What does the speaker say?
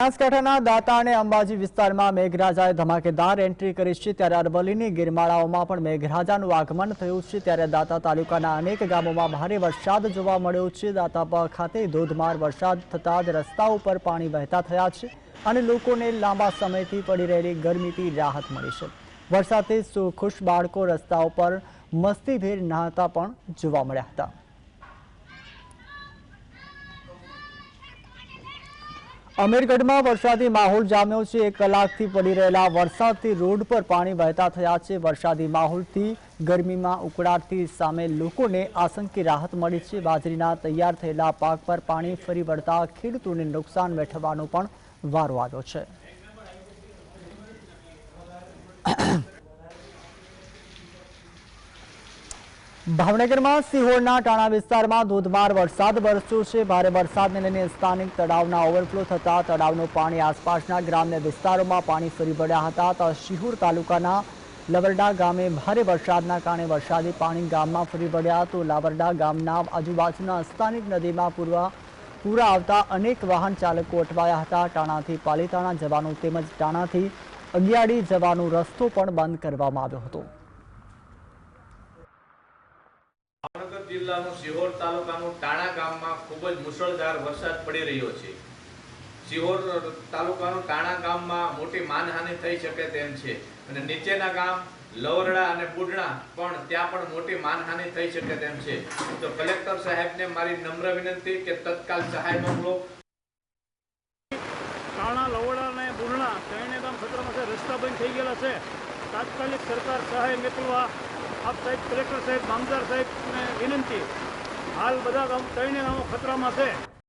બનાસકાંઠાના દાંતા અને અંબાજી વિસ્તારમાં મેઘરાજાએ ધમાકેદાર એન્ટ્રી કરી છે ત્યારે અરવલ્લીની ગિરમાળાઓમાં પણ મેઘરાજાનું આગમન થયું છે ત્યારે દાંતા તાલુકાના અનેક ગામોમાં ભારે વરસાદ જોવા મળ્યો છે। દાંતા ખાતે ધોધમાર વરસાદ થતાં જ રસ્તાઓ પર પાણી વહેતા થયા છે અને લોકોને લાંબા સમયથી પડી રહેલી ગરમીથી રાહત મળી છે। વરસાદથી ખુશ બાળકો રસ્તાઓ પર મસ્તીભેર નહાતા પણ જોવા મળ્યા હતા। અમીરગઢમાં વરસાદી માહોલ જામ્યો છે। 1 કલાકથી પડી રહેલા વરસાદથી રોડ પર પાણી વહેતા થયા છે। વરસાદી માહોલથી ગરમીમાં ઉકળાટથી સામે લોકોને આંશિક રાહત મળી છે। બાજરીના તૈયાર થયેલા પાક પર પાણી ફરી વળતા ખેડૂતોને નુકસાન વેઠવાનો પણ વારો આવ્યો છે। ભાવનગરમાં સિહોરના ટાણા વિસ્તારમાં ધોધમાર વરસાદ વરસ્યો છે। ભારે વરસાદને લઈને સ્થાનિક તળાવના ઓવરફ્લો થતા તળાવનું પાણી આસપાસના ગ્રામ્ય વિસ્તારોમાં પાણી ફરી વળ્યા હતા। તો શિહોર તાલુકાના લવરડા ગામે ભારે વરસાદના કારણે વરસાદી પાણી ગામમાં ફરી વળ્યા તો લાવરડા ગામના આજુબાજુના સ્થાનિક નદીમાં પૂરા આવતા અનેક વાહન ચાલકો અટવાયા હતા। ટાણાથી પાલીતાણા જવાનો તેમજ ટાણાથી અગિયાળી જવાનો રસ્તો પણ બંધ કરવામાં આવ્યો હતો। ભાવનગર જિલ્લાનું સિહોર તાલુકાનું ટાણા ગામમાં ખૂબ જ મુશળધાર વરસાદ પડી રહ્યો છે। સિહોર તાલુકાનું ટાણા ગામમાં મોટી માનહાનિ થઈ શકે તેમ છે અને નીચેના ગામ લવરડા અને બુડણા પણ ત્યાં પણ મોટી માનહાનિ થઈ શકે તેમ છે। તો કલેક્ટર સાહેબને મારી નમ્ર વિનંતી કે તત્કાલ સહાય મોકલો। ટાણા લવરડા અને બુડણા ત્રણે ગામ ખતરામાં છે, રસ્તા બંધ થઈ ગયેલા છે। તાત્કાલિક સરકાર સહાય મોકલવા આપ સાહેબ, કલેક્ટર સાહેબ, મામદાર સાહેબને વિનંતી। હાલ બધા ગામ ત્રણે ગામો ખતરામાં છે।